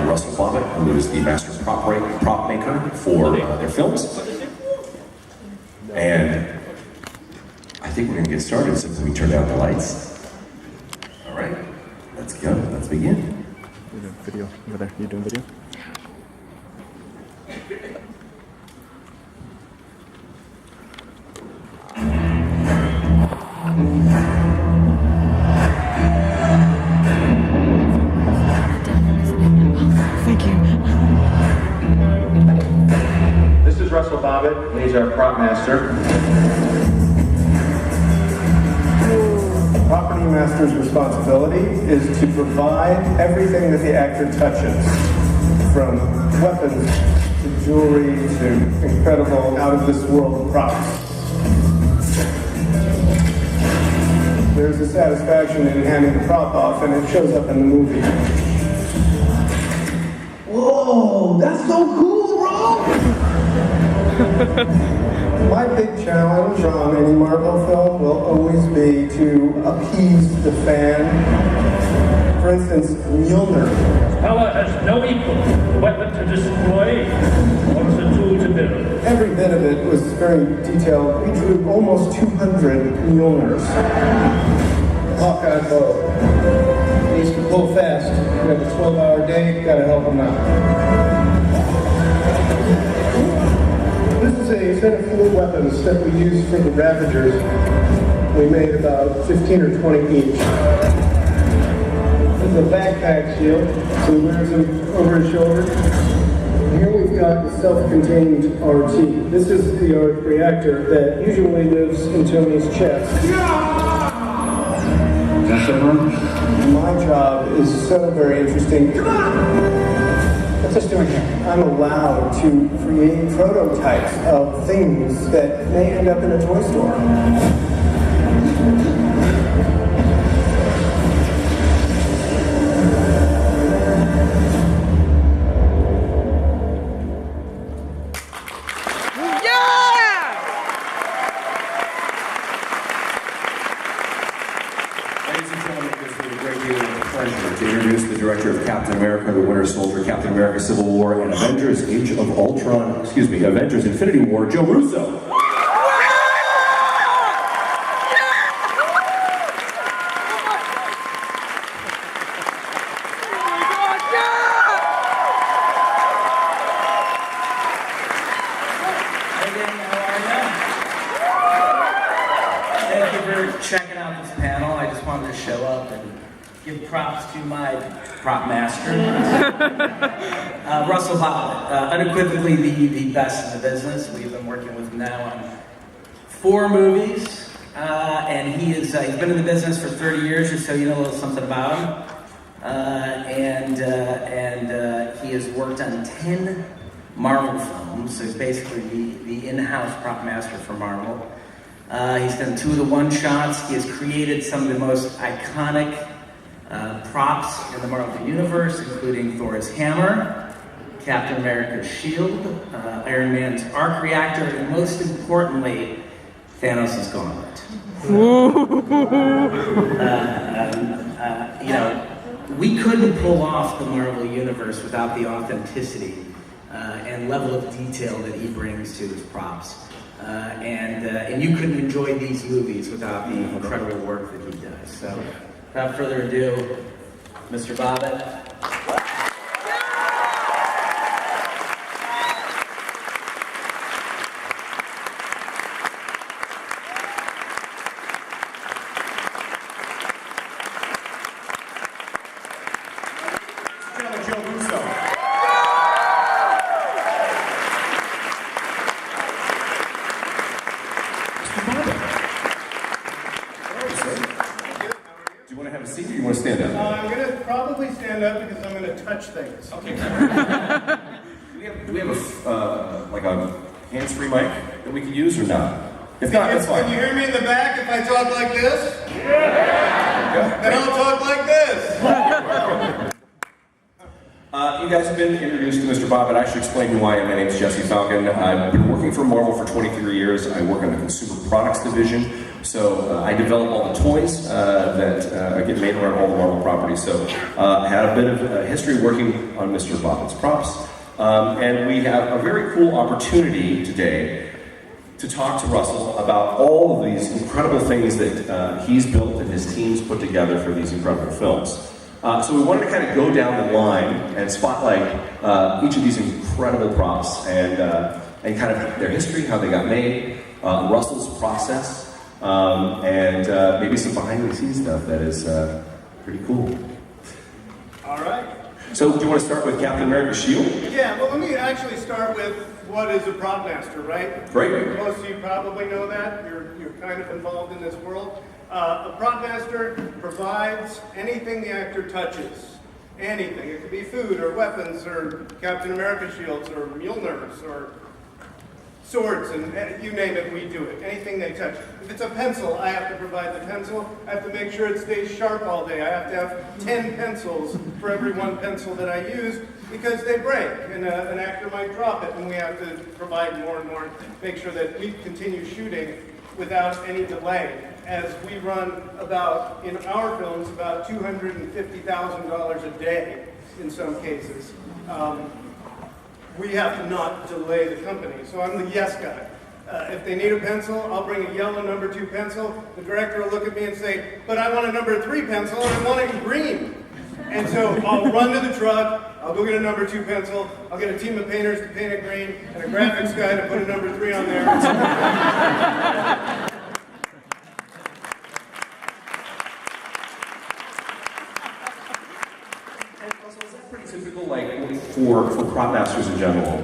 Russell Bobbitt, who is the master prop maker for their films. And I think we're going to get started since we turned out the lights. All right, let's go. Let's begin. You're doing video over there. You doing video? Thank you. This is Russell Bobbitt, and he's our prop master. Property master's responsibility is to provide everything that the actor touches, from weapons to jewelry to incredible out-of-this-world props. There's a satisfaction in handing the prop off, and it shows up in the movie. Whoa, that's so cool, bro! My big challenge on any Marvel film will always be to appease the fan. For instance, Mjolnir. Power has no equal. The weapon to destroy or the tool to build. Every bit of it was very detailed. We drew almost 200 Mjolnirs. Hawkeye bow. Needs to pull fast. We have a 12-hour day, gotta help him out. This is a set of 4 weapons that we use for the Ravagers. We made about 15 or 20 each. This is a backpack shield, so he wears them over his shoulder. Here we've got the self-contained RT. This is the reactor that usually lives in Tony's chest. My job is so very interesting. What's this doing here? I'm allowed to create prototypes of things that may end up in a toy store. Director of Captain America, The Winter Soldier, Captain America, Civil War, and Avengers: Age of Ultron, Avengers: Infinity War, Joe Russo. Thank you for checking out this panel. I just wanted to show up and give props to my prop master, Russell Bobbitt, unequivocally the best in the business. We've been working with him now on 4 movies, and he's been in the business for 30 years, just so you know a little something about him. And he has worked on 10 Marvel films, so he's basically the in-house prop master for Marvel. He's done 2 of the one-shots. He has created some of the most iconic props in the Marvel Universe, including Thor's hammer, Captain America's shield, Iron Man's arc reactor, and most importantly, Thanos' gauntlet. We couldn't pull off the Marvel Universe without the authenticity and level of detail that he brings to his props. And you couldn't enjoy these movies without the incredible work that he does. So, without further ado, Mr. Bobbitt. Joe Russo. Do you want to have a seat or you want to stand up? I'm going to probably stand up because I'm going to touch things. Okay. do we have a hands-free mic that we can use or not? If not, that's fine. Can you hear me in the back if I talk like this? Yeah. Then I'll talk like this. You guys have been introduced to Mr. Bobbitt. I should explain who I am. My name is Jesse Falcon. I've been working for Marvel for 23 years. I work on the consumer products division. So I develop all the toys that get made around all the Marvel properties. So I had a bit of history working on Mr. Bobbitt's props. And we have a very cool opportunity today to talk to Russell about all of these incredible things that he's built and his team's put together for these incredible films. So we wanted to kind of go down the line and spotlight each of these incredible props and kind of their history, how they got made, Russell's process, and maybe some behind-the-scenes stuff that is pretty cool. All right. So do you want to start with Captain America's shield? Yeah, well, let me actually start with what is a prop master, right? Great. Most of you probably know that. You're kind of involved in this world. A prop master provides anything the actor touches. Anything. It could be food or weapons or Captain America shields or Mjolnirs or swords, and you name it, we do it. Anything they touch. If it's a pencil, I have to provide the pencil. I have to make sure it stays sharp all day. I have to have 10 pencils for every one pencil that I use because they break, and an actor might drop it, and we have to provide more and more, make sure that we continue shooting without any delay. As we run about, in our films, about $250,000 a day in some cases. We have to not delay the company. So I'm the yes guy. If they need a pencil, I'll bring a yellow number 2 pencil. The director will look at me and say, but I want a number 3 pencil and I want it in green. And so I'll run to the truck, I'll go get a number 2 pencil, I'll get a team of painters to paint it green, and a graphics guy to put a number 3 on there. Like for prop masters in general,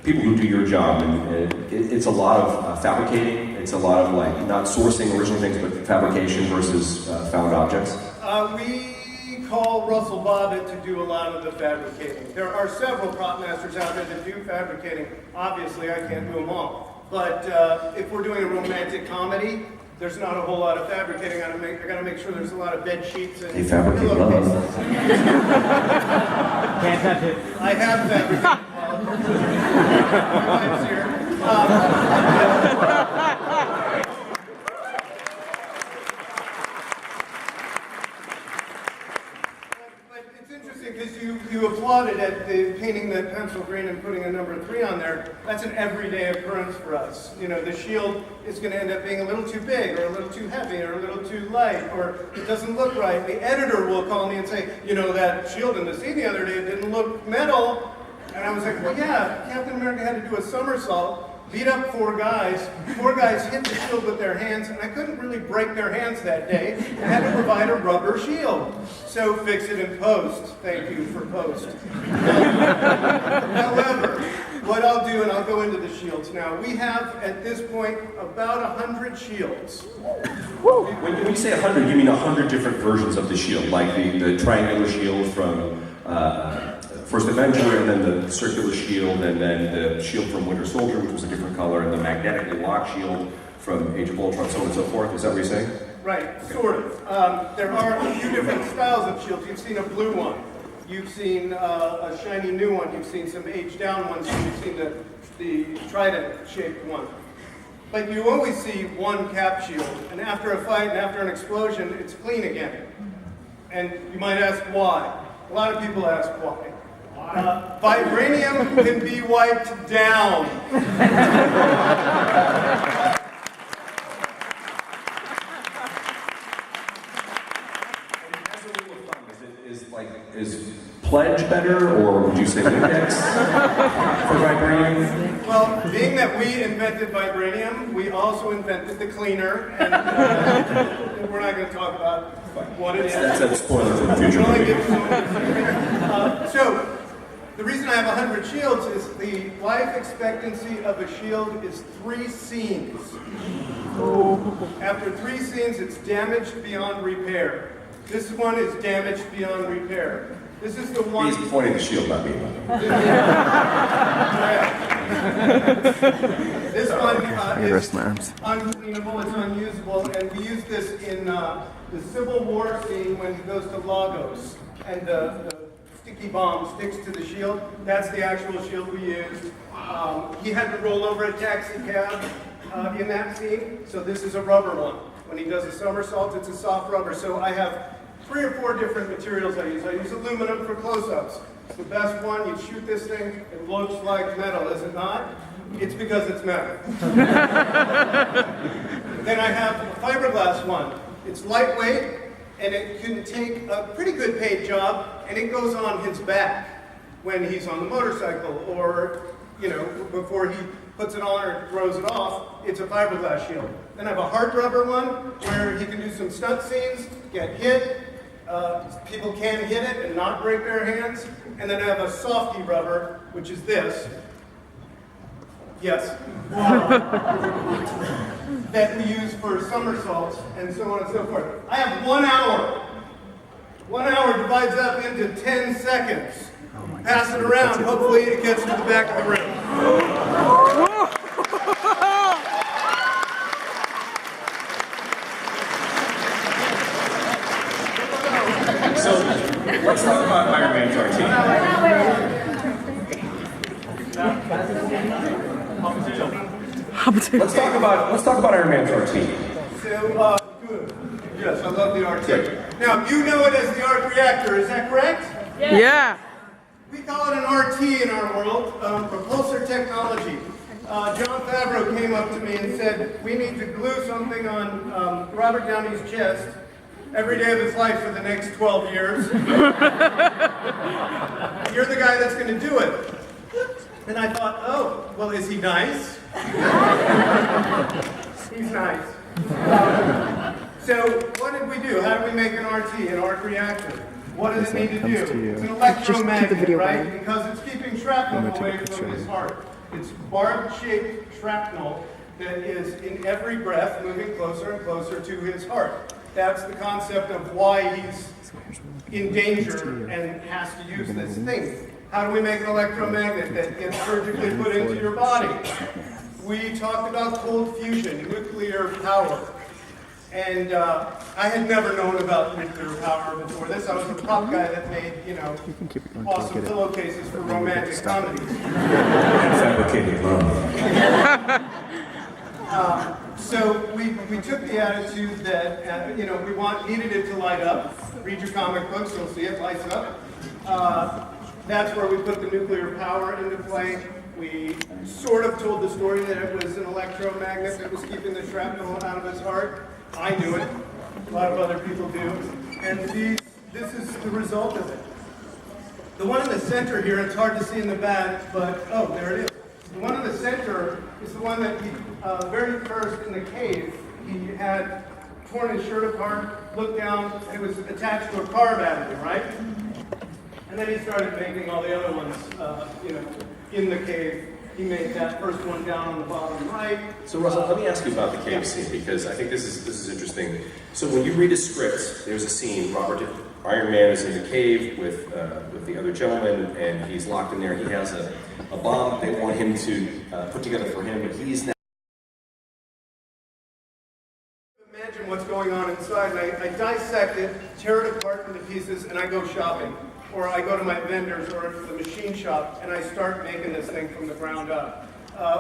people who do your job, and it's a lot of fabricating. It's a lot of like not sourcing original things, but fabrication versus found objects. We call Russell Bobbitt to do a lot of the fabricating. There are several prop masters out there that do fabricating. Obviously, I can't do them all. But if we're doing a romantic comedy, there's not a whole lot of fabricating. I gotta make sure there's a lot of bed sheets and they fabricate love. Can't touch it. I have fabricated love. But it's interesting because you applauded at the painting the pencil green and putting a number 3 on there. That's an everyday occurrence for us. You know, the shield is going to end up being a little too big or a little too heavy or a little too light or it doesn't look right. The editor will call me and say, you know, that shield in the scene the other day didn't look metal. And I was like, well, yeah, Captain America had to do a somersault, beat up 4 guys. 4 guys hit the shield with their hands, and I couldn't really break their hands that day. I had to provide a rubber shield. So fix it in post. Thank you for post. However, what I'll do, and I'll go into the shields now, we have, at this point, about 100 shields. When you say 100, you mean 100 different versions of the shield, like the triangular shield from First Avenger, and then the circular shield, and then the shield from Winter Soldier, which was a different color, and the magnetically locked shield from Age of Ultron, so on and so forth. Is that what you're saying? Right, sort of. There are a few different styles of shields. You've seen a blue one. You've seen a shiny new one. You've seen some aged down ones. You've seen the trident-shaped one. But you always see one cap shield, and after a fight and after an explosion, it's clean again. And you might ask why. A lot of people ask why. Vibranium can be wiped down. Is Pledge better, or would you say Windex for vibranium? Well, being that we invented vibranium, we also invented the cleaner, and we're not going to talk about what it is. That's a spoiler for the future We'll only movie. give some. So, the reason I have 100 shields is the life expectancy of a shield is 3 scenes. After 3 scenes, it's damaged beyond repair. This one is damaged beyond repair. This is the one. He's pointing the shield at me. This one rest my arms. is uncleanable, it's unusable, and we use this in the Civil War scene when he goes to Lagos, and the sticky bomb sticks to the shield. That's the actual shield we used. He had to roll over a taxi cab. in that scene. So this is a rubber one. When he does a somersault, it's a soft rubber. So I have 3 or 4 different materials I use. I use aluminum for close-ups. It's the best one. You shoot this thing, it looks like metal, is it not? It's because it's metal. Then I have a fiberglass one. It's lightweight, and it can take a pretty good paint job, and it goes on his back when he's on the motorcycle, or, you know, before he puts it on or throws it off. It's a fiberglass shield. Then I have a hard rubber one where he can do some stunt scenes, get hit. People can hit it and not break their hands. And then I have a softy rubber, which is this. Yes. That we use for somersaults and so on and so forth. I have 1 hour. 1 hour divides up into 10 seconds. Pass it around. Hopefully it gets to the back of the room. So let's talk about Iron Man's RT. Let's talk about Iron Man's RT. So, good. Yes, I love the RT. Now, you know it as the arc reactor, is that correct? Yeah. We call it an RT in our world, propulsor technology. John Favreau came up to me and said, we need to glue something on Robert Downey's chest every day of his life for the next 12 years. You're the guy that's going to do it. And I thought, oh, well, is he nice? He's nice. So what did we do? How did we make an RT, an arc reactor? What does it need to do? It's an electromagnet, right? Because it's keeping shrapnel away from his heart. It's barbed-shaped shrapnel that is in every breath moving closer and closer to his heart. That's the concept of why he's in danger and has to use this thing. How do we make an electromagnet that gets surgically put into your body? We talked about cold fusion, nuclear power. And I had never known about nuclear power before this. I was a prop guy that made, you know, awesome pillowcases for romantic comedies. Fabricated love. So we took the attitude that, you know, we needed it to light up. Read your comic books, you'll see it lights up. That's where we put the nuclear power into play. We sort of told the story that it was an electromagnet that was keeping the shrapnel out of his heart. I knew it. A lot of other people do. And this is the result of it. The one in the center here, it's hard to see in the back, but, oh, there it is. The one in the center is the one that he, very first in the cave, he had torn his shirt apart, looked down, and it was attached to a car battery, right? And then he started making all the other ones, you know, in the cave. He made that first one down on the bottom right. So Russell, let me ask you about the cave scene, because I think this is interesting. So when you read a script, there's a scene, Iron Man is in the cave with the other gentleman, and he's locked in there. He has a bomb they want him to put together for him, and he's now... Imagine what's going on inside, and I dissect it, tear it apart into pieces, and I go shopping. Or I go to my vendors or to the machine shop, and I start making this thing from the ground up.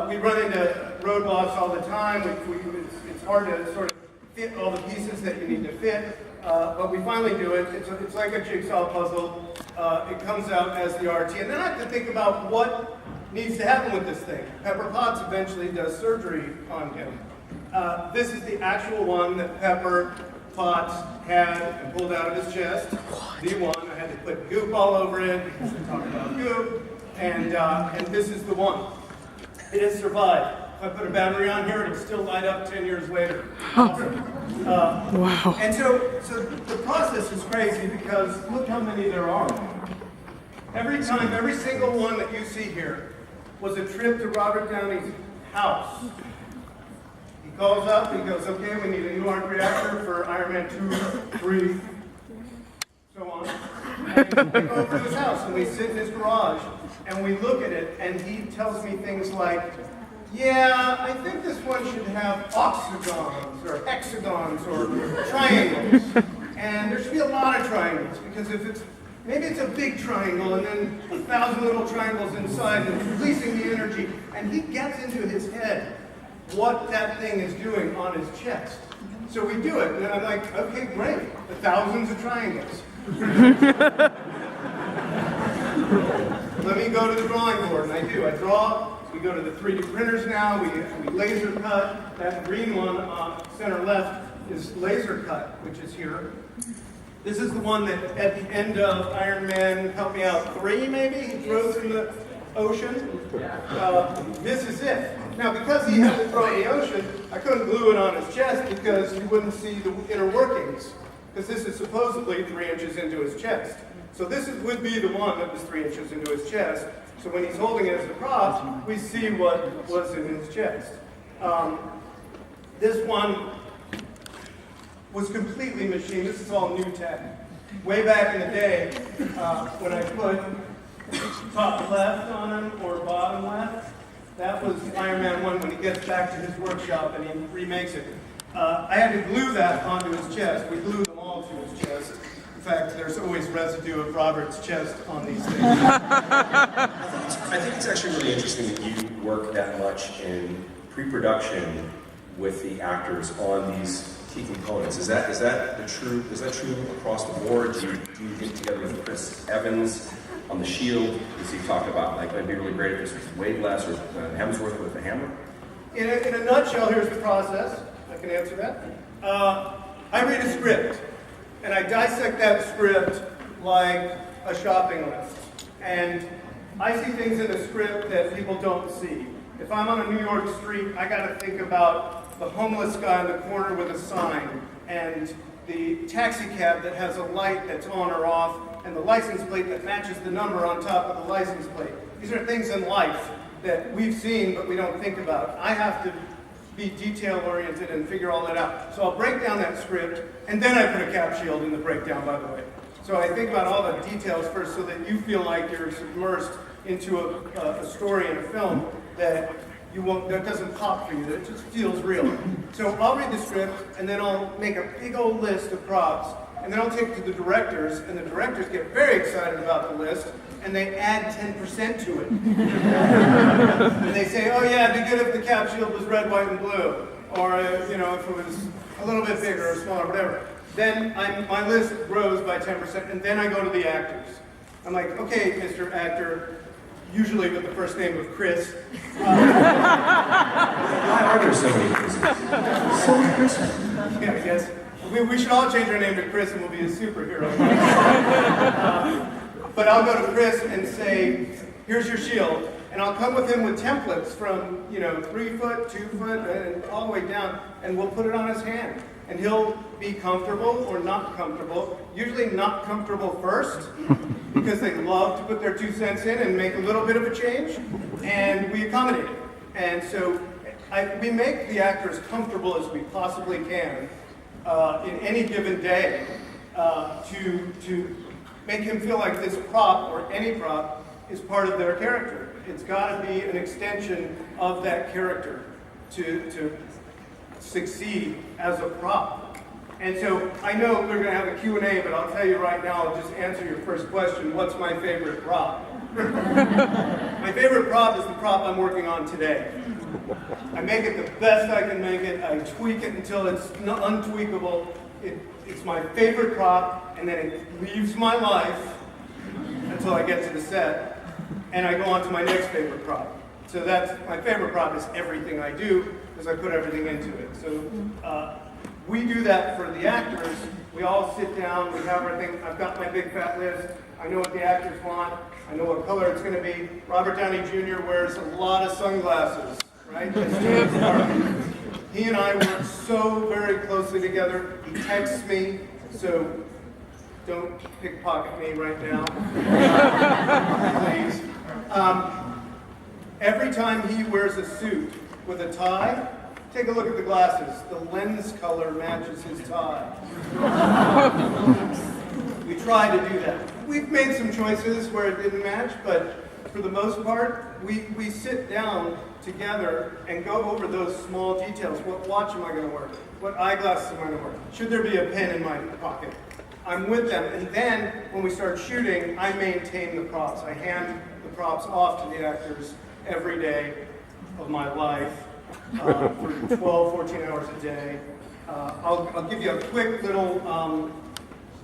We run into roadblocks all the time. It's hard to sort of fit all the pieces that you need to fit, but we finally do it. It's like a jigsaw puzzle. It comes out as the RT, and then I have to think about what needs to happen with this thing. Pepper Potts eventually does surgery on him. This is the actual one that Pepper Potts had and pulled out of his chest. The one. I had to put goop all over it because we talk about goop. And this is the one. It has survived. If I put a battery on here, it'll still light up 10 years later. Wow. And so the process is crazy because look how many there are. Every single one that you see here was a trip to Robert Downey's house. He calls up, he goes, okay, we need a new arc reactor for Iron Man 2, 3, so on. And we go over to his house and we sit in his garage and we look at it and he tells me things like, yeah, I think this one should have octagons or hexagons or triangles. And there should be a lot of triangles because maybe it's a big triangle and then 1,000 little triangles inside and it's releasing the energy. And he gets into his head what that thing is doing on his chest. So we do it, and I'm like, okay, great, the thousands of triangles. Let me go to the drawing board, and I do. I draw, we go to the 3D printers now, we laser cut. That green one on center left is laser cut, which is here. This is the one that at the end of Iron Man, help me out, 3 maybe, he throws in the ocean. This is it. Now, because he had to throw it in the ocean, I couldn't glue it on his chest because you wouldn't see the inner workings. Because this is supposedly 3 inches into his chest. So this would be the one that was 3 inches into his chest. So when he's holding it as a prop, we see what was in his chest. This one was completely machined. This is all new tech. Way back in the day, when I put top left on him or bottom left, that was Iron Man 1 when he gets back to his workshop and he remakes it. I had to glue that onto his chest. We glued them all to his chest. In fact, there's always residue of Robert's chest on these things. I think it's actually really interesting that you work that much in pre-production with the actors on these key components. Is that true across the board? Do you get together with Chris Evans on the shield? Does he talk about like it'd be really great if this was way less, or Hemsworth with the hammer? In a nutshell, here's the process. I can answer that. I read a script, and I dissect that script like a shopping list. And I see things in the script that people don't see. If I'm on a New York street, I got to think about the homeless guy in the corner with a sign, and the taxi cab that has a light that's on or off, and the license plate that matches the number on top of the license plate. These are things in life that we've seen but we don't think about. I have to be detail-oriented and figure all that out. So I'll break down that script, and then I put a cap shield in the breakdown, by the way. So I think about all the details first so that you feel like you're submersed into a story in a film that doesn't pop for you, that it just feels real. So I'll read the script, and then I'll make a big old list of props, and then I'll take it to the directors, and the directors get very excited about the list, and they add 10% to it. And they say, oh yeah, it'd be good if the cap shield was red, white, and blue, or if it was a little bit bigger or smaller, whatever. Then my list grows by 10%, and then I go to the actors. I'm like, okay, Mr. Actor, usually with the first name of Chris. Why are there so many Chris's? So many Chris's. Yeah, I guess. We should all change our name to Chris and we'll be a superhero. But I'll go to Chris and say, here's your shield. And I'll come with him with templates from, 3 foot, 2 foot, and all the way down, and we'll put it on his hand. And he'll be comfortable or not comfortable. Usually not comfortable first, because they love to put their 2 cents in and make a little bit of a change, and we accommodate it. And so we make the actors comfortable as we possibly can in any given day to make him feel like this prop, or any prop, is part of their character. It's got to be an extension of that character to succeed as a prop. And so I know we're going to have a Q&A, but I'll tell you right now, I'll just answer your first question, what's my favorite prop? My favorite prop is the prop I'm working on today. I make it the best I can make it, I tweak it until it's untweakable. It's my favorite prop, and then it leaves my life until I get to the set, and I go on to my next favorite prop. So that's, my favorite prop is everything I do, because I put everything into it. So we do that for the actors. We all sit down, we have everything. I've got my big fat list. I know what the actors want. I know what color it's going to be. Robert Downey Jr. wears a lot of sunglasses, right? He and I work so very closely together. He texts me, so don't pickpocket me right now, please. Every time he wears a suit with a tie, take a look at the glasses. The lens color matches his tie. We try to do that. We've made some choices where it didn't match, but for the most part, we sit down together and go over those small details. What watch am I going to wear? What eyeglasses am I going to wear? Should there be a pen in my pocket? I'm with them, and then when we start shooting, I maintain the props. I hand the props off to the actors every day of my life for 12, 14 hours a day. I'll give you a quick little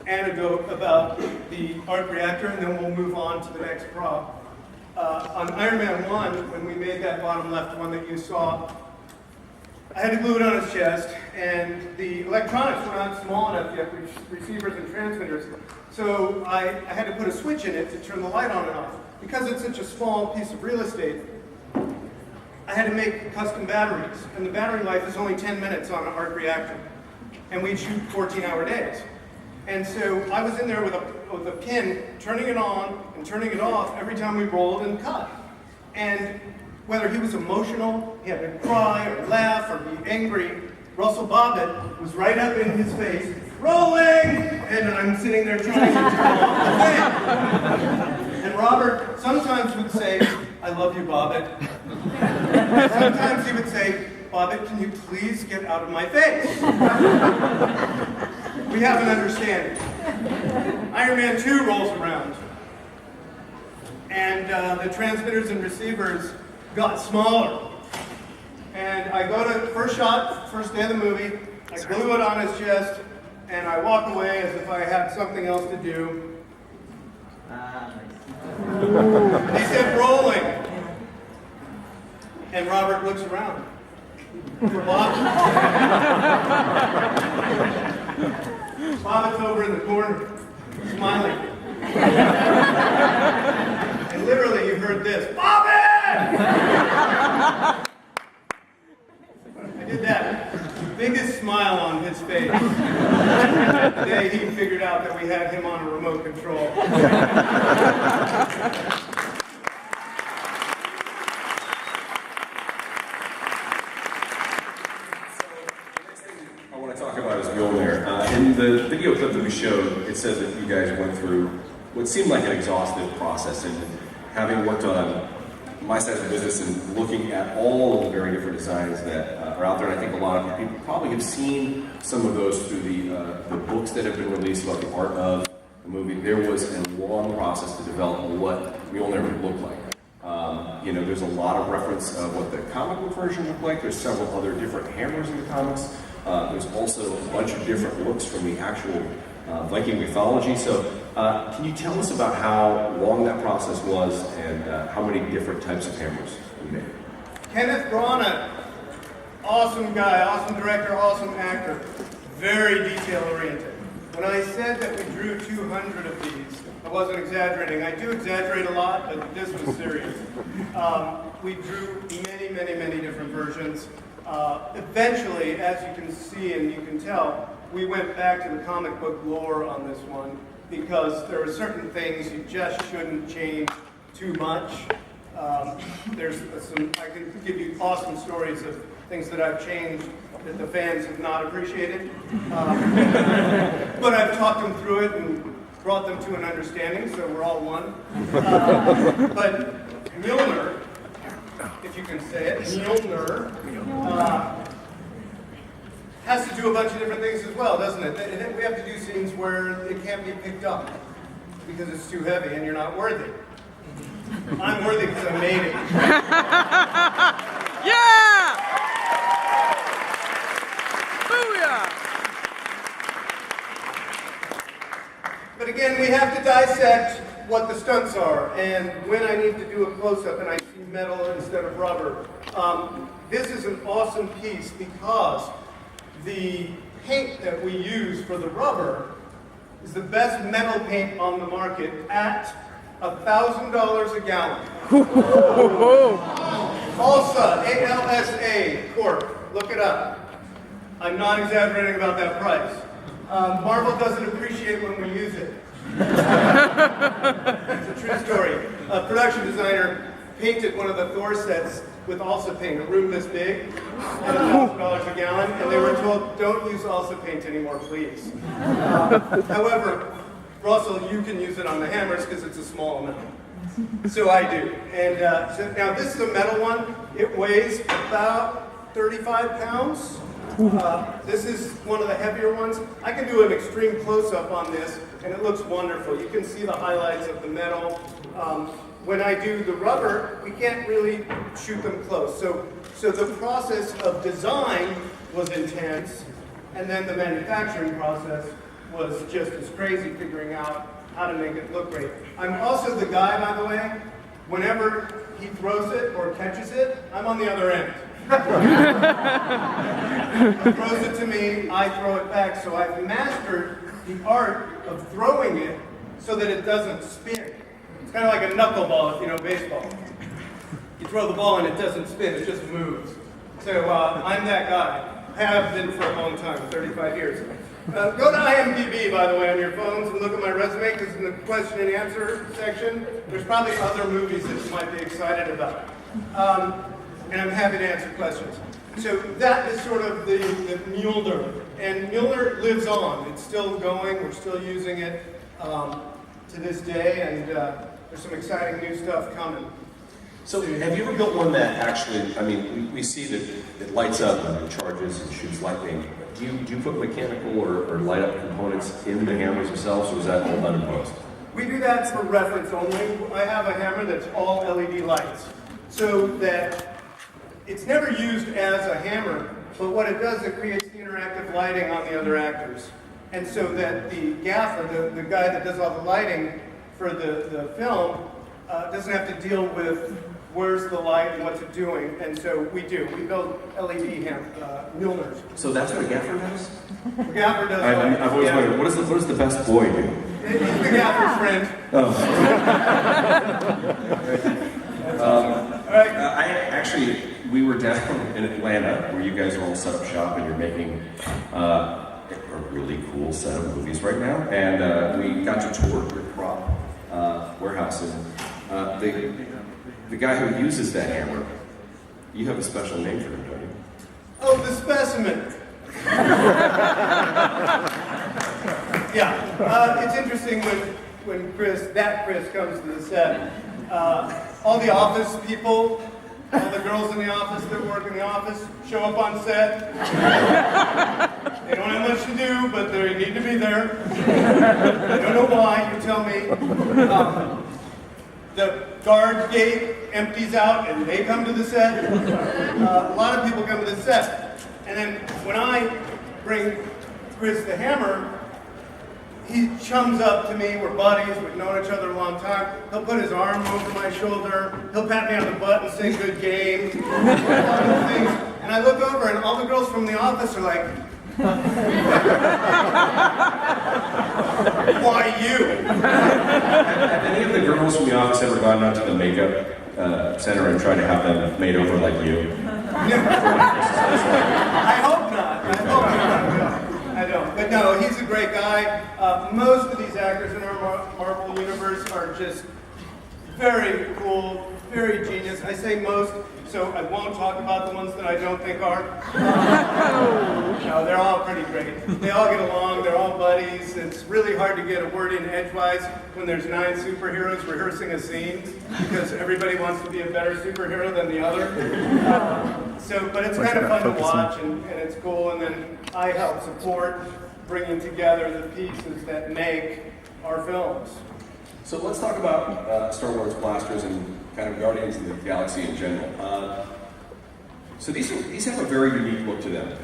anecdote about the arc reactor, and then we'll move on to the next prop. On Iron Man 1, when we made that bottom left one that you saw, I had to glue it on his chest, and the electronics were not small enough yet, receivers and transmitters, so I had to put a switch in it to turn the light on and off. Because it's such a small piece of real estate, I had to make custom batteries, and the battery life is only 10 minutes on an arc reactor, and we'd shoot 14-hour days. And so I was in there with a pin, turning it on and turning it off every time we rolled and cut. And whether he was emotional, he had to cry or laugh or be angry, Russell Bobbitt was right up in his face, rolling! And I'm sitting there trying to turn off the thing. And Robert sometimes would say, I love you, Bobbitt. Sometimes he would say, Bobbitt, can you please get out of my face? We have an understanding. Iron Man 2 rolls around, and the transmitters and receivers got smaller. And I go to first shot, first day of the movie, I glue it on his chest, and I walk away as if I had something else to do. He said, rolling. And Robert looks around for Bob. Bobbitt's over in the corner, smiling. And literally you heard this, Bobbitt! I did that. Biggest smile on his face. The day he figured out that we had him on a remote control. Mjolnir. In the video clip that we showed, it says that you guys went through what seemed like an exhaustive process, and having worked on my side of the business and looking at all of the very different designs that are out there, and I think a lot of people probably have seen some of those through the books that have been released about the art of the movie. There was a long process to develop what Mjolnir would look like. You know, there's a lot of reference of what the comic book version looked like. There's several other different hammers in the comics. There's also a bunch of different looks from the actual Viking mythology. So can you tell us about how long that process was and how many different types of hammers you made? Kenneth Branagh, awesome guy, awesome director, awesome actor, very detail-oriented. When I said that we drew 200 of these, I wasn't exaggerating. I do exaggerate a lot, but this was serious. We drew many, many, many different versions. Eventually, as you can see and you can tell, we went back to the comic book lore on this one because there are certain things you just shouldn't change too much. There's some, I can give you awesome stories of things that I've changed that the fans have not appreciated. But I've talked them through it and brought them to an understanding, so we're all one. But Mjolnir, if you can say it, Mjolnir, has to do a bunch of different things as well, doesn't it? We have to do scenes where it can't be picked up because it's too heavy and you're not worthy. I'm worthy because I made it. Yeah! Booyah! But again, we have to dissect what the stunts are, and when I need to do a close-up and I see metal instead of rubber. This is an awesome piece because the paint that we use for the rubber is the best metal paint on the market at $1,000 a gallon. ALSA, A-L-S-A, cork, look it up. I'm not exaggerating about that price. Marvel doesn't appreciate when we use it. It's a true story. A production designer painted one of the Thor sets with ALSA paint, a room this big, at $1,000 a gallon, and they were told, don't use ALSA paint anymore, please. However, Russell, you can use it on the hammers because it's a small amount. So I do. And so now this is a metal one. It weighs about 35 pounds. This is one of the heavier ones. I can do an extreme close-up on this, and it looks wonderful. You can see the highlights of the metal. When I do the rubber, we can't really shoot them close. So So the process of design was intense, and then the manufacturing process was just as crazy, figuring out how to make it look great. I'm also the guy, by the way, whenever he throws it or catches it, I'm on the other end. He throws it to me, I throw it back, so I've mastered the art of throwing it so that it doesn't spin. It's kind of like a knuckleball, if you know baseball. You throw the ball and it doesn't spin, it just moves. So I'm that guy. I have been for a long time, 35 years. Go to IMDb, by the way, on your phones and look at my resume, because in the question and answer section, there's probably other movies that you might be excited about. And I'm happy to answer questions. So that is sort of the Mjolnir. And Mjolnir lives on. It's still going. We're still using it to this day, and there's some exciting new stuff coming. So have you ever built one that actually, I mean, we see that it lights up and it charges and shoots lightning. Do you put mechanical or light up components in the hammers themselves, or is that all done in post? We do that for reference only. I have a hammer that's all LED lights, so that it's never used as a hammer, but what it does, it creates the interactive lighting on the other actors. And so that the gaffer, the guy that does all the lighting for the film, doesn't have to deal with where's the light and what's it doing. And so we do. We build LED Mjolnirs. So that's what a gaffer does? The gaffer does. I've always wondered, what does the best boy do? He's the gaffer's friend. Oh. All right. We were down in Atlanta, where you guys are all set up shop and you're making a really cool set of movies right now. And we got to tour your prop warehouse. And the guy who uses that hammer, you have a special name for him, don't you? Oh, the specimen. Yeah, it's interesting when Chris comes to the set. All the office people, all the girls in the office that work in the office show up on set. They don't have much to do, but they need to be there. I don't know why, you tell me. The guard gate empties out and they come to the set. A lot of people come to the set. And then when I bring Chris the hammer, he chums up to me. We're buddies. We've known each other a long time. He'll put his arm over my shoulder. He'll pat me on the butt and say, "Good game." All those things. And I look over, and all the girls from the office are like, "Why you?" Have any of the girls from the office ever gone out to the makeup center and tried to have them made over like you? I hope not. I don't. But no, he's a great guy. Most of these actors in our Marvel universe are just very cool, very genius. I say most, so I won't talk about the ones that I don't think are. No, they're all pretty great. They all get along. They're all buddies. It's really hard to get a word in edgewise when there's 9 superheroes rehearsing a scene, because everybody wants to be a better superhero than the other. But it's kind of fun to watch, and it's cool. And then I help support bringing together the pieces that make our films. So let's talk about Star Wars blasters and kind of Guardians of the Galaxy in general. So these have a very unique look to them.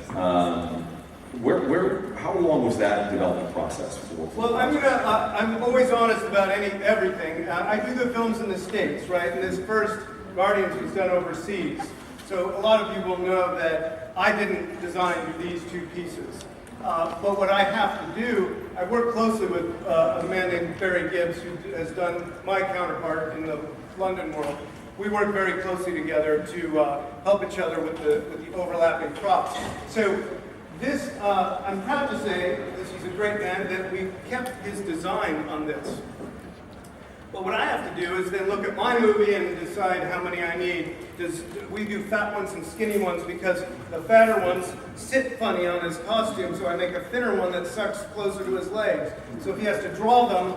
How long was that development process for? Well, I'm always honest about everything. I do the films in the States, right? And this first Guardians was done overseas. So a lot of people know that I didn't design these 2 pieces. But what I have to do, I work closely with a man named Barry Gibbs, who has done my counterpart in the London world. We work very closely together to help each other with the overlapping props. So this, I'm proud to say, this is a great man, that we kept his design on this. But what I have to do is then look at my movie and decide how many I need. We do fat ones and skinny ones because the fatter ones sit funny on his costume, so I make a thinner one that sucks closer to his legs. So if he has to draw them,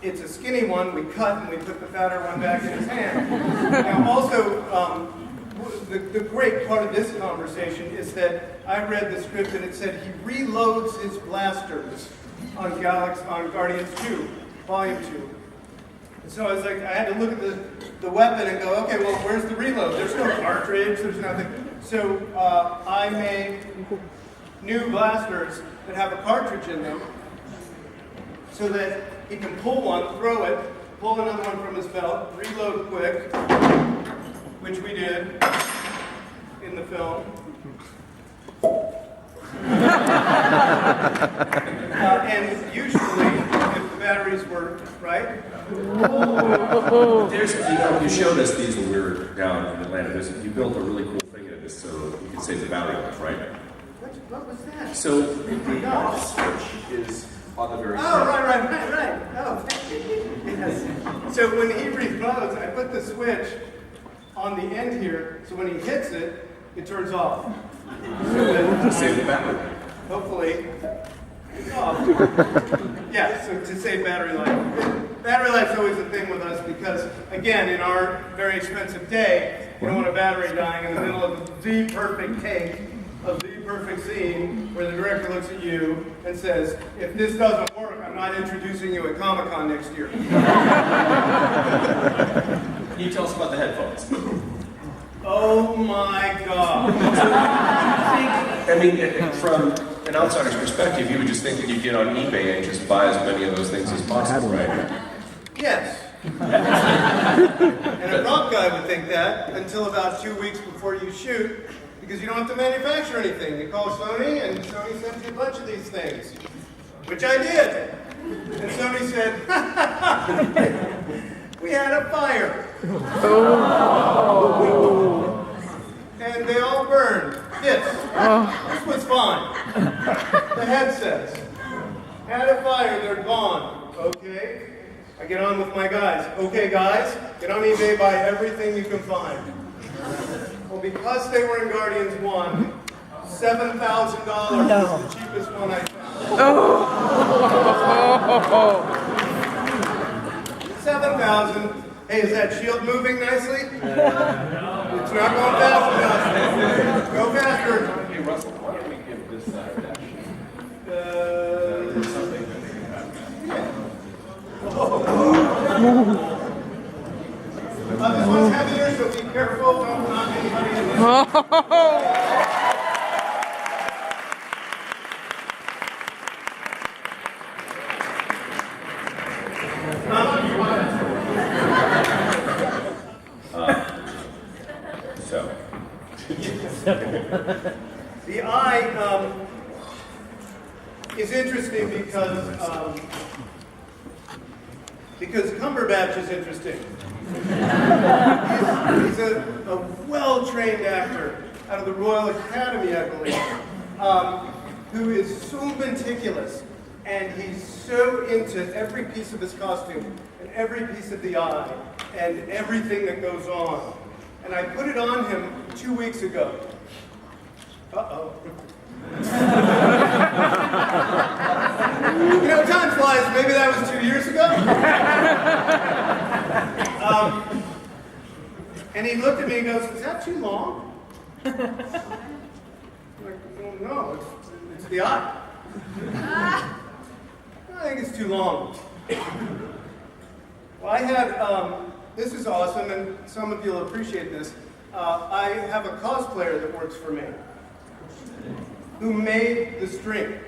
it's a skinny one, we cut and we put the fatter one back in his hand. Now also, the great part of this conversation is that I read the script and it said he reloads his blasters on Guardians 2, Volume 2. So I was like, I had to look at the weapon and go, okay, well, where's the reload? There's no cartridge, there's nothing. So I made new blasters that have a cartridge in them so that he can pull one, throw it, pull another one from his belt, reload quick, which we did in the film. And usually, if the batteries work right, There's, you showed us these when we were down in Atlanta. You built a really cool thing in this so you can save the battery life, right? what was that? So the off switch is on the very Oh, front. right. Oh, yes. So when he reloads, I put the switch on the end here, so when he hits it, it turns off. So To save the battery. hopefully, it's off. Yeah, so to save battery life. Battery life's always a thing with us because, again, in our very expensive day, you don't want a battery dying in the middle of the perfect take of the perfect scene where the director looks at you and says, if this doesn't work, I'm not introducing you at Comic-Con next year. Can you tell us about the headphones? Oh my God. I mean, from an outsider's perspective, you would just think that you'd get on eBay and just buy as many of those things as possible, right? Yes. And a prop guy would think that until about 2 weeks before you shoot, because you don't have to manufacture anything. You call Sony, and Sony sends you a bunch of these things, which I did. And Sony said, we had a fire. And they all burned. This was fine. The headsets had a fire, they're gone. Okay. I get on with my guys. Okay, guys, get on eBay, buy everything you can find. Well, because they were in Guardians 1, $7,000 is the cheapest one I found. 7,000. Hey, is that shield moving nicely? It's not going fast enough. Go faster. Hey, Russell, why don't we give this dash? This one's heavier, so be careful. Don't knock anybody in the The eye is interesting because Cumberbatch is interesting. He's a well-trained actor out of the Royal Academy, I believe, who is so meticulous, and he's so into every piece of his costume and every piece of the eye and everything that goes on. And I put it on him 2 weeks ago. Uh-oh. You know, time flies. Maybe that was 2 years ago. And he looked at me and goes, is that too long? I'm like, well, no, it's the eye. I think it's too long. Well, I had, this is awesome, and some of you will appreciate this. I have a cosplayer that works for me who made the string.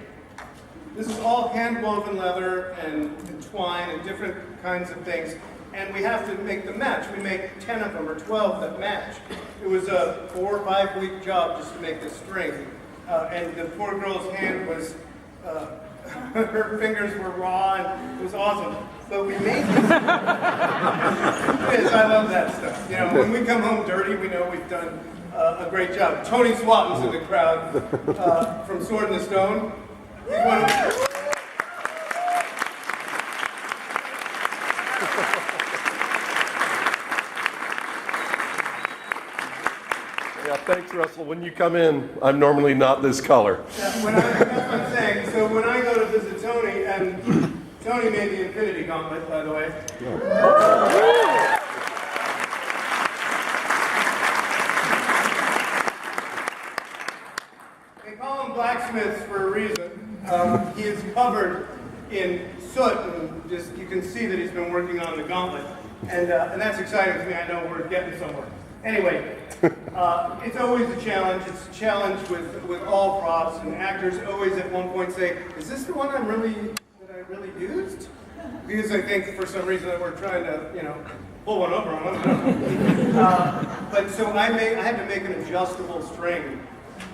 This is all hand-woven leather and twine and different kinds of things, and we have to make them match. We make 10 of them or 12 that match. It was a 4 or 5 week job just to make this string, and the poor girl's hand was, her fingers were raw, and it was awesome. But we made this. Yes, I love that stuff. You know, when we come home dirty, we know we've done a great job. Tony Swatton's in the crowd from Sword in the Stone. He's one of Yeah, thanks, Russell. When you come in, I'm normally not this color. that's what I'm saying. So when I go to visit Tony, and Tony made the Infinity Gauntlet, by the way. They call him blacksmiths for a reason. He is covered in soot, and just you can see that he's been working on the gauntlet, and that's exciting to me. I know we're getting somewhere. Anyway, it's always a challenge. It's a challenge with all props, and actors always at one point say, "Is this the one that I really used?" Because I think for some reason that we're trying to, pull one over on them. But so I had to make an adjustable string,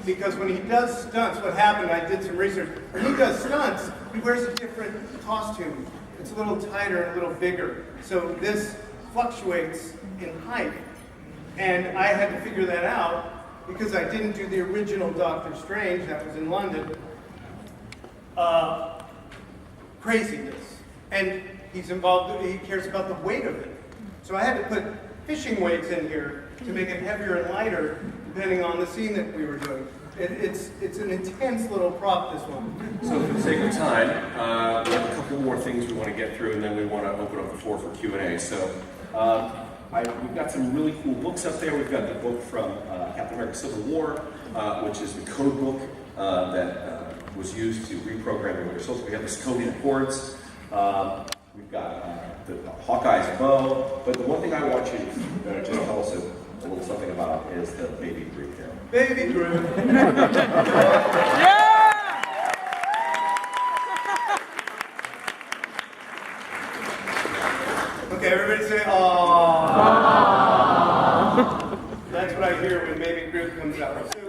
because when he does stunts, what happened? I did some research. When he does stunts, he wears a different costume. It's a little tighter and a little bigger. So this fluctuates in height. And I had to figure that out because I didn't do the original Doctor Strange that was in London. Craziness. And he's involved, he cares about the weight of it. So I had to put fishing weights in here to make it heavier and lighter depending on the scene that we were doing. It's an intense little prop, this one. So for the sake of time, we have a couple more things we want to get through, and then we want to open up the floor for Q&A. So we've got some really cool books up there. We've got the book from Captain America Civil War, which is the code book that was used to reprogram the Winter Soldier. We have the Sokovian Accords. We've got the Hawkeye's bow. But the one thing I want you to just tell us a little something about is the Baby Groot there. Baby Groot. Okay, everybody say, "Aww." That's what I hear when Baby Groot comes out. So,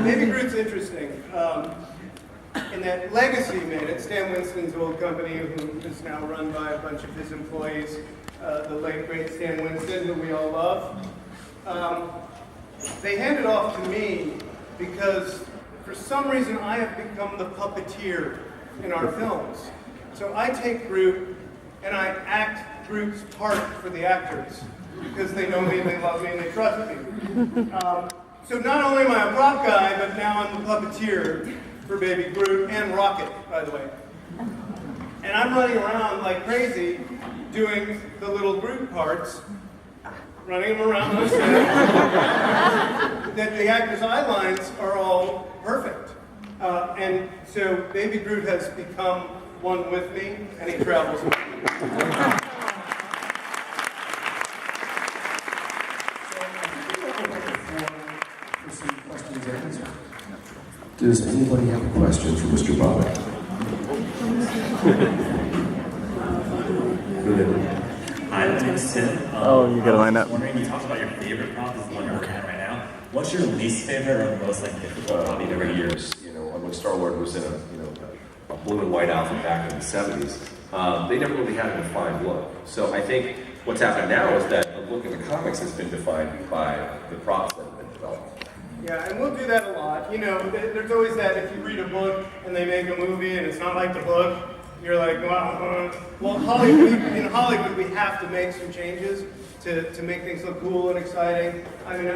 Baby Groot's interesting. In that Legacy made it, Stan Winston's old company, who is now run by a bunch of his employees, the late great Stan Winston, who we all love. They handed off to me because for some reason I have become the puppeteer in our films. So I take Groot and I act Groot's part for the actors because they know me and they love me and they trust me. So not only am I a prop guy, but now I'm the puppeteer for Baby Groot and Rocket, by the way. And I'm running around like crazy doing the little Groot parts, running them around the set. That the actors' eye lines are all perfect. And so Baby Groot has become one with me, and he travels with me. Does anybody have a question for Mr. Bobbitt? Hi, my name is Tim. You gotta line up. I was wondering, you talked about your favorite prop, is the one you're working on right now. What's your least favorite or most difficult prop you've ever used? When Star-Lord was in a blue and white outfit back in the 70s, they never really had a defined look. So I think what's happened now is that the look in the comics has been defined by the props that have been developed. Yeah, and we'll do that a lot. There's always that if you read a book and they make a movie and it's not like the book, you're like, wow. Well, in Hollywood, we have to make some changes to make things look cool and exciting. I mean,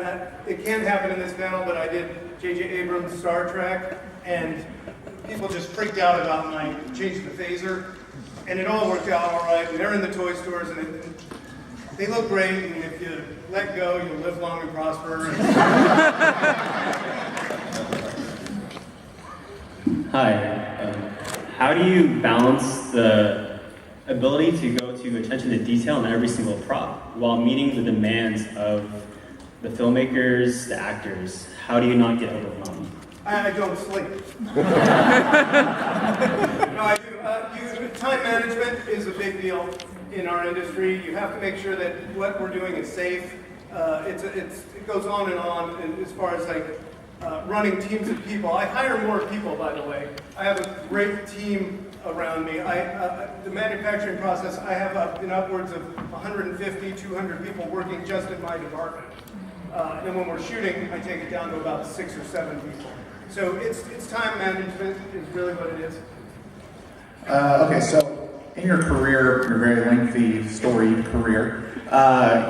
it can't happen in this panel, but I did J.J. Abrams' Star Trek, and people just freaked out about my changing the phaser, and it all worked out all right. And they're in the toy stores, and they look great, and if you let go, you'll live long and prosper. Hi. How do you balance the ability to go to attention to detail in every single prop while meeting the demands of the filmmakers, the actors? How do you not get overwhelmed? I don't sleep. No, I do. Time management is a big deal in our industry. You have to make sure that what we're doing is safe. It goes on and on as far as running teams of people. I hire more people, by the way. I have a great team around me. The manufacturing process, I have in upwards of 150, 200 people working just in my department. And then when we're shooting, I take it down to about 6 or 7 people. So it's time management is really what it is. Okay, so in your career, your very lengthy, storied career,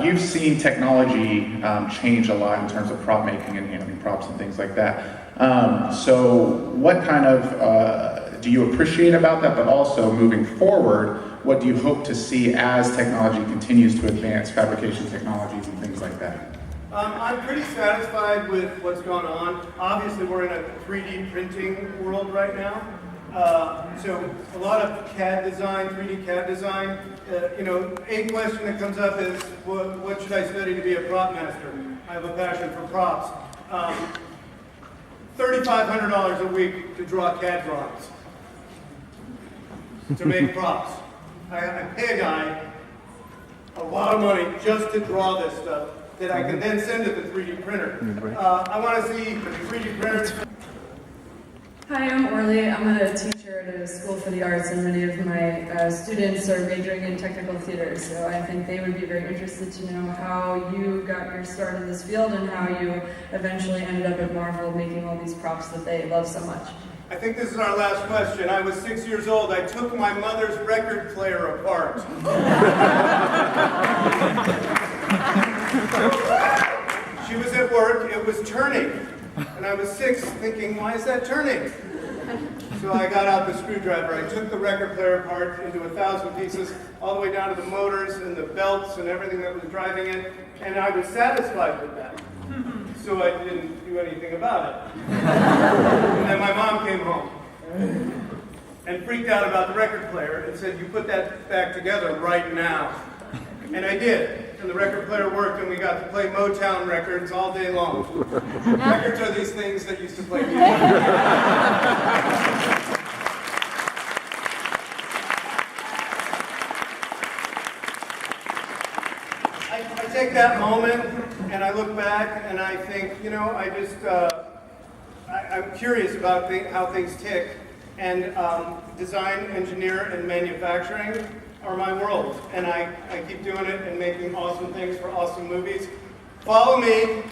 you've seen technology change a lot in terms of prop making and animating props and things like that. So what kind of, do you appreciate about that, but also moving forward, what do you hope to see as technology continues to advance, fabrication technologies and things like that? I'm pretty satisfied with what's gone on. Obviously, we're in a 3D printing world right now. So a lot of CAD design, 3D CAD design. You know, a question that comes up is, what should I study to be a prop master? I have a passion for props. $3,500 a week to draw CAD drawings, to make props. I pay a guy a lot of money just to draw this stuff that I can then send to the 3D printer. I want to see the 3D printers. Hi, I'm Orly. I'm a teacher at a school for the arts, and many of my students are majoring in technical theater, so I think they would be very interested to know how you got your start in this field and how you eventually ended up at Marvel making all these props that they love so much. I think this is our last question. I was 6 years old. I took my mother's record player apart. She was at work. It was turning. And I was 6 thinking, why is that turning? So I got out the screwdriver. I took the record player apart into 1,000 pieces, all the way down to the motors and the belts and everything that was driving it. And I was satisfied with that. So I didn't do anything about it. And then my mom came home and freaked out about the record player and said, you put that back together right now. And I did. And the record player worked, and we got to play Motown records all day long. Records are these things that used to play music. I take that moment, and I look back, and I think, you know, I'm curious about how things tick, and design, engineer, and manufacturing are my world, and I keep doing it and making awesome things for awesome movies. Follow me.